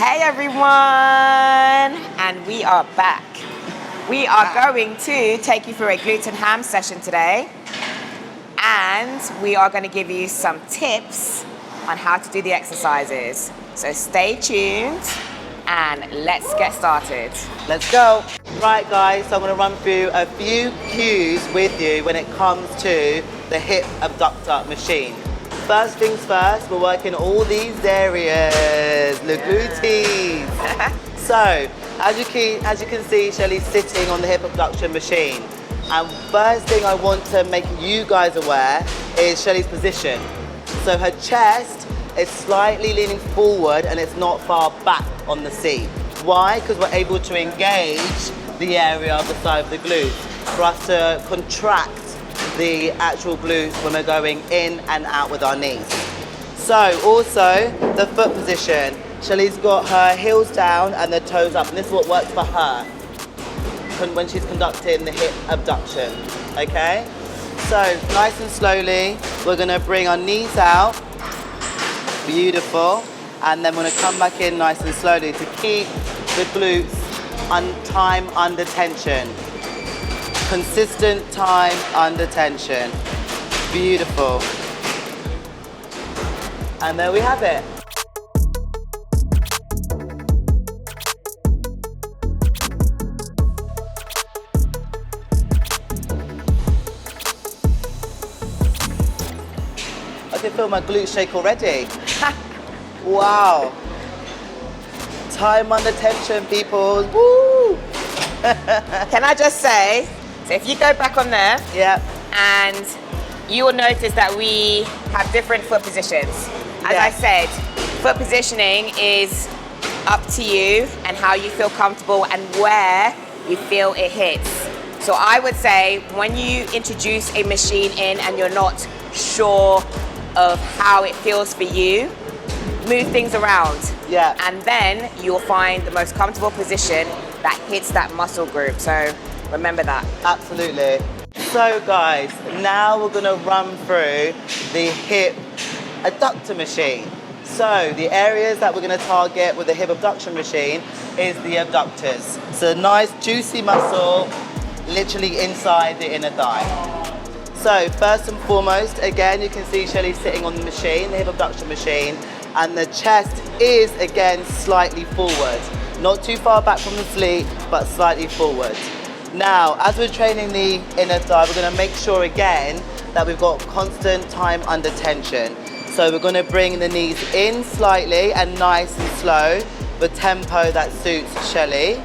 Hey everyone, and we are back. We are going to take you through a glutes and ham session today, and we are going to give you some tips on how to do the exercises. So stay tuned and let's get started. Let's go. Right guys, so I'm going to run through a few cues with you when it comes to the hip abductor machine. First things first, we're working all these areas, the glutes. So, as you can see, Shelly's sitting on the hip abduction machine. And first thing I want to make you guys aware is Shelly's position. So her chest is slightly leaning forward and it's not far back on the seat. Why? Because we're able to engage the area of the side of the glutes for us to contract the actual glutes when we're going in and out with our knees. So also the foot position. Shelly's got her heels down and the toes up, and this is what works for her when she's conducting the hip abduction, okay? So nice and slowly, we're gonna bring our knees out, beautiful, and then we're gonna come back in nice and slowly to keep the glutes on time under tension. Consistent time under tension. Beautiful. And there we have it. I can feel my glutes shake already. Wow. Time under tension, people. Woo! Can I just say, so if you go back on there, Yeah. and you will notice that we have different foot positions. As I said, foot positioning is up to you and how you feel comfortable and where you feel it hits. So I would say when you introduce a machine in and you're not sure of how it feels for you, move things around. Yeah. And then you'll find the most comfortable position that hits that muscle group. So remember that. Absolutely. So guys, now we're gonna run through the hip adductor machine. So the areas that we're gonna target with the hip abduction machine is the abductors. So a nice juicy muscle, literally inside the inner thigh. So first and foremost, again, you can see Shelly sitting on the machine, the hip abduction machine, and the chest is again slightly forward. Not too far back from the seat, but slightly forward. Now, as we're training the inner thigh, we're gonna make sure again that we've got constant time under tension. So we're gonna bring the knees in slightly and nice and slow with tempo that suits Shelly.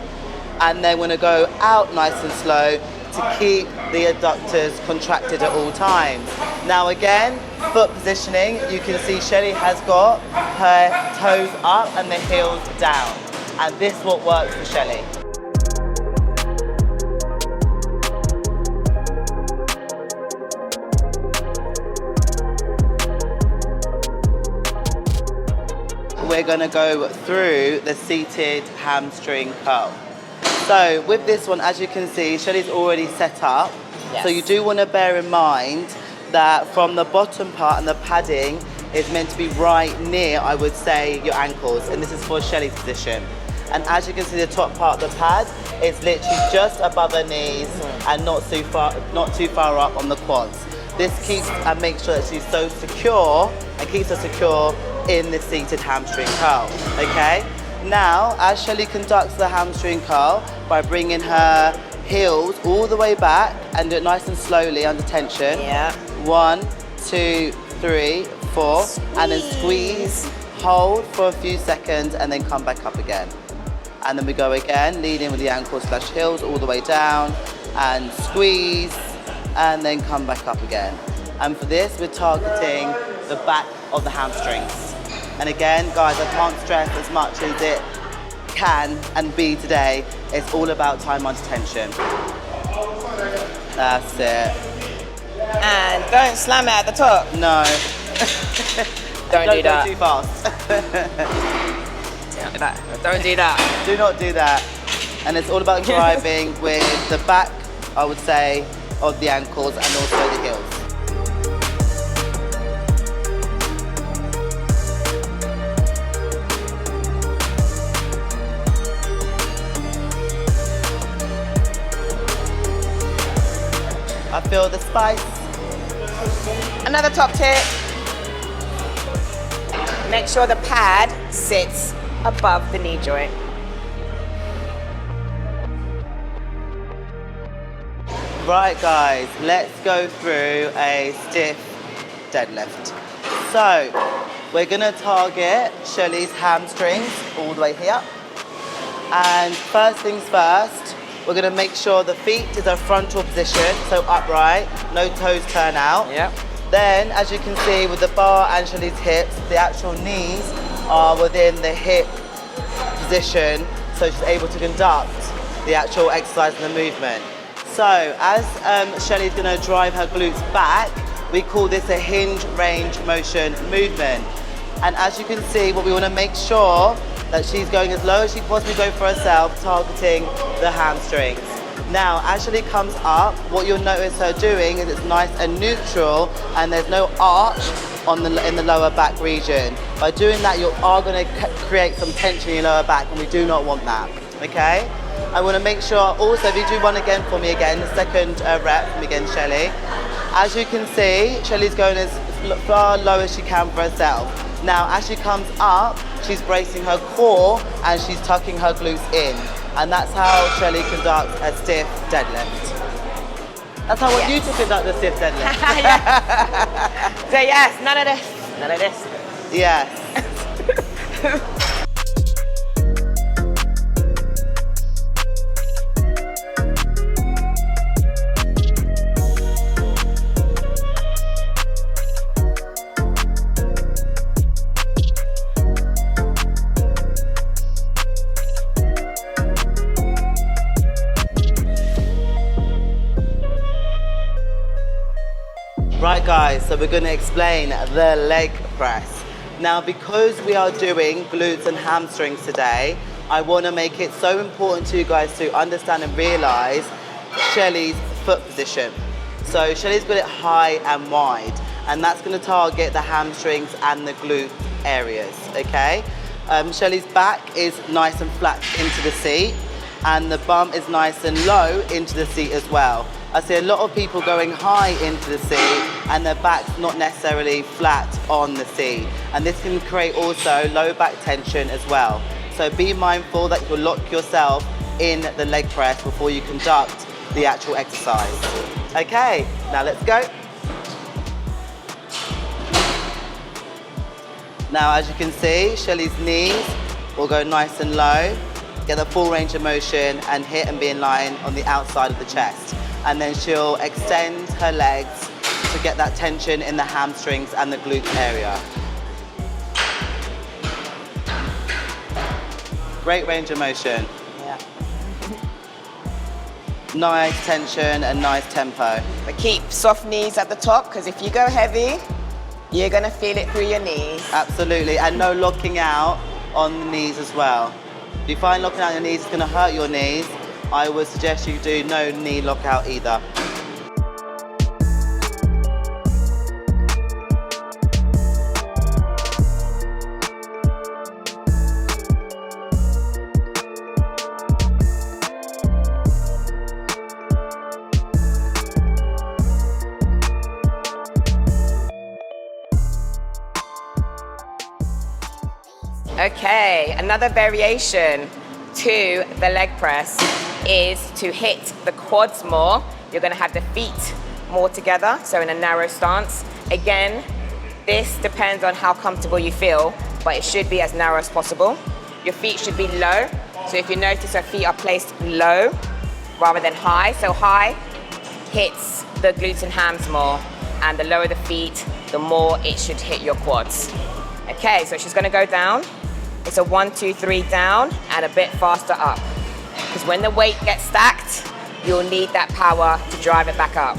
And then we're gonna go out nice and slow to keep the adductors contracted at all times. Now again, foot positioning, you can see Shelly has got her toes up and the heels down. And this is what works for Shelly. We're gonna go through the seated hamstring curl. So with this one, as you can see, Shelly's already set up. Yes. So you do wanna bear in mind that from the bottom part and the padding is meant to be right near, I would say, your ankles. And this is for Shelly's position. And as you can see, the top part of the pad is literally just above her knees and not too far up on the quads. This keeps and makes sure that she's so secure and keeps her secure in the seated hamstring curl, okay? Now, as Shelly conducts the hamstring curl by bringing her heels all the way back and do it nice and slowly under tension. Yeah. 1, 2, 3, 4, and then squeeze, hold for a few seconds and then come back up again. And then we go again, leading with the ankles / heels all the way down and squeeze and then come back up again. And for this, we're targeting the back of the hamstrings. And again, guys, I can't stress as much as it can and be today, it's all about time under tension. That's it. And don't slam it at the top. No. Don't do that. Go too fast. Don't do that. Don't do that. Do not do that. And it's all about driving with the back, I would say, of the ankles and also the heels. feel the spice. Another top tip. Make sure the pad sits above the knee joint. Right guys, let's go through a stiff deadlift. So, we're gonna target Shelly's hamstrings all the way here. And first things first, we're gonna make sure the feet is a frontal position, so upright, no toes turn out. Yep. Then, as you can see with the bar and Shelly's hips, the actual knees are within the hip position, so she's able to conduct the actual exercise and the movement. So, as Shelly's gonna drive her glutes back, we call this a hinge range motion movement. And as you can see, what we wanna make sure that she's going as low as she possibly go for herself, targeting the hamstrings. Now, as Shelly comes up, what you'll notice her doing is it's nice and neutral and there's no arch in the lower back region. By doing that, you are going to create some tension in your lower back, and we do not want that, okay? I want to make sure also, if you do one again for me again, the second rep for me again, Shelly. As you can see, Shelly's going as far low as she can for herself. Now, as she comes up, she's bracing her core and she's tucking her glutes in. And that's how Shelly conducts a stiff deadlift. That's how I want you to conduct a stiff deadlift. So yes, none of this. None of this. Yes. Right guys, so we're going to explain the leg press. Now, because we are doing glutes and hamstrings today, I want to make it so important to you guys to understand and realize Shelly's foot position. So Shelly's got it high and wide, and that's going to target the hamstrings and the glute areas, okay? Shelly's back is nice and flat into the seat, and the bum is nice and low into the seat as well. I see a lot of people going high into the seat and their back's not necessarily flat on the seat. And this can create also low back tension as well. So be mindful that you'll lock yourself in the leg press before you conduct the actual exercise. Okay, now let's go. Now, as you can see, Shelly's knees will go nice and low, get the full range of motion and hit and be in line on the outside of the chest. And then she'll extend her legs to get that tension in the hamstrings and the glute area. Great range of motion. Yeah. Nice tension and nice tempo. But keep soft knees at the top, because if you go heavy, you're gonna feel it through your knees. Absolutely, and no locking out on the knees as well. If you find locking out your knees is gonna hurt your knees, I would suggest you do no knee lockout either. Okay, another variation to the leg press is to hit the quads more. You're gonna have the feet more together, so in a narrow stance. Again, this depends on how comfortable you feel, but it should be as narrow as possible. Your feet should be low, so if you notice her feet are placed low rather than high, so high hits the glutes and hams more, and the lower the feet, the more it should hit your quads. Okay, so she's gonna go down. It's a 1, 2, 3 down and a bit faster up. Because when the weight gets stacked, you'll need that power to drive it back up.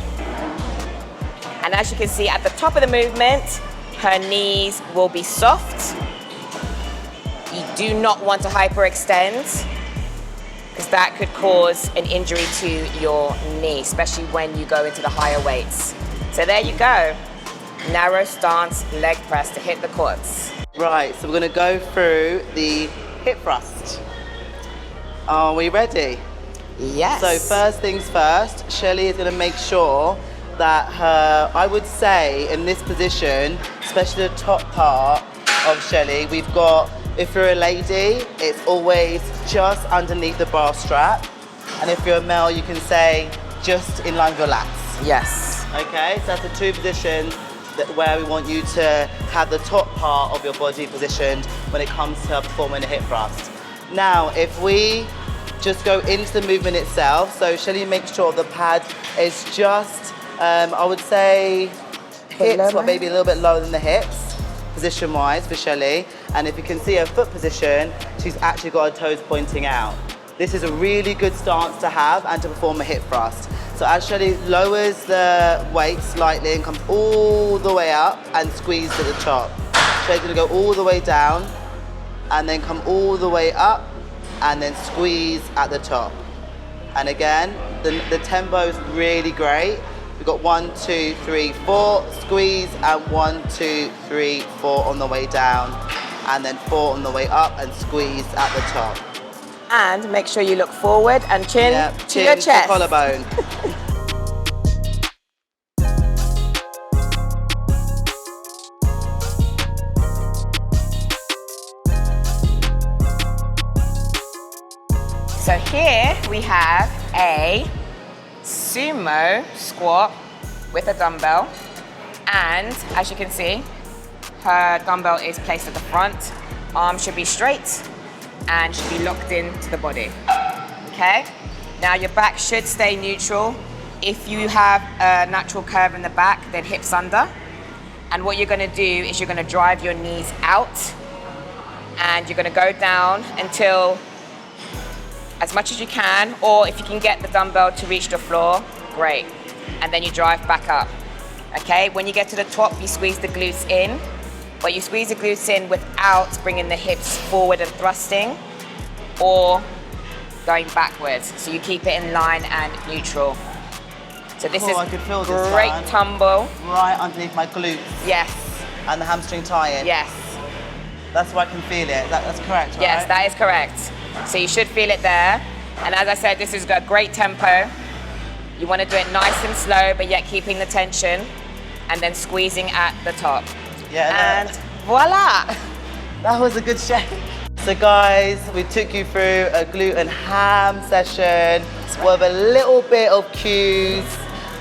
And as you can see at the top of the movement, her knees will be soft. You do not want to hyperextend, because that could cause an injury to your knee, especially when you go into the higher weights. So there you go. Narrow stance leg press to hit the quads. Right, so we're gonna go through the hip thrust. Are we ready? Yes. So first things first, Shelly is gonna make sure that I would say in this position, especially the top part of Shelly, we've got, if you're a lady, it's always just underneath the bar strap. And if you're a male, you can say just in line with your lats. Yes. Okay, so that's the two positions where we want you to have the top part of your body positioned when it comes to performing a hip thrust. Now, if we just go into the movement itself, so Shelly, make sure the pad is just, I would say, hips, but maybe a little bit lower than the hips, position-wise for Shelly. And if you can see her foot position, she's actually got her toes pointing out. This is a really good stance to have and to perform a hip thrust. So as Shelly lowers the weight slightly and comes all the way up and squeeze to the top. Shelly's gonna go all the way down and then come all the way up and then squeeze at the top. And again, the tempo is really great. We've got 1, 2, 3, 4, squeeze, and 1, 2, 3, 4 on the way down, and then 4 on the way up and squeeze at the top. And make sure you look forward and chin to your chest. To collarbone. So here we have a sumo squat with a dumbbell. And as you can see, her dumbbell is placed at the front. Arms should be straight and should be locked into the body. Okay? Now your back should stay neutral. If you have a natural curve in the back, then hips under. And what you're gonna do is you're gonna drive your knees out and you're gonna go down until as much as you can, or if you can get the dumbbell to reach the floor, great. And then you drive back up. Okay? When you get to the top, you squeeze the glutes in. But you squeeze the glutes in without bringing the hips forward and thrusting or going backwards. So you keep it in line and neutral. So this is I could feel great this, tumble. Right underneath my glutes. Yes. And the hamstring tie-in. Yes. That's where I can feel it. That's correct, right? Yes, that is correct. So you should feel it there. And as I said, this is a great tempo. You want to do it nice and slow, but yet keeping the tension and then squeezing at the top. Yeah, and voila! That was a good shake. So guys, we took you through a glute and ham session with a little bit of cues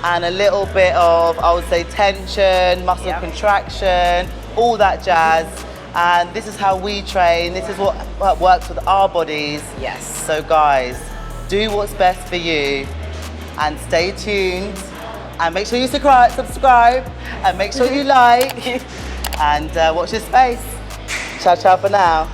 and a little bit of, I would say, tension, muscle contraction, all that jazz. And this is how we train. This is what works with our bodies. Yes. So guys, do what's best for you and stay tuned. And make sure you subscribe and make sure you like. And watch this space. Ciao, ciao for now.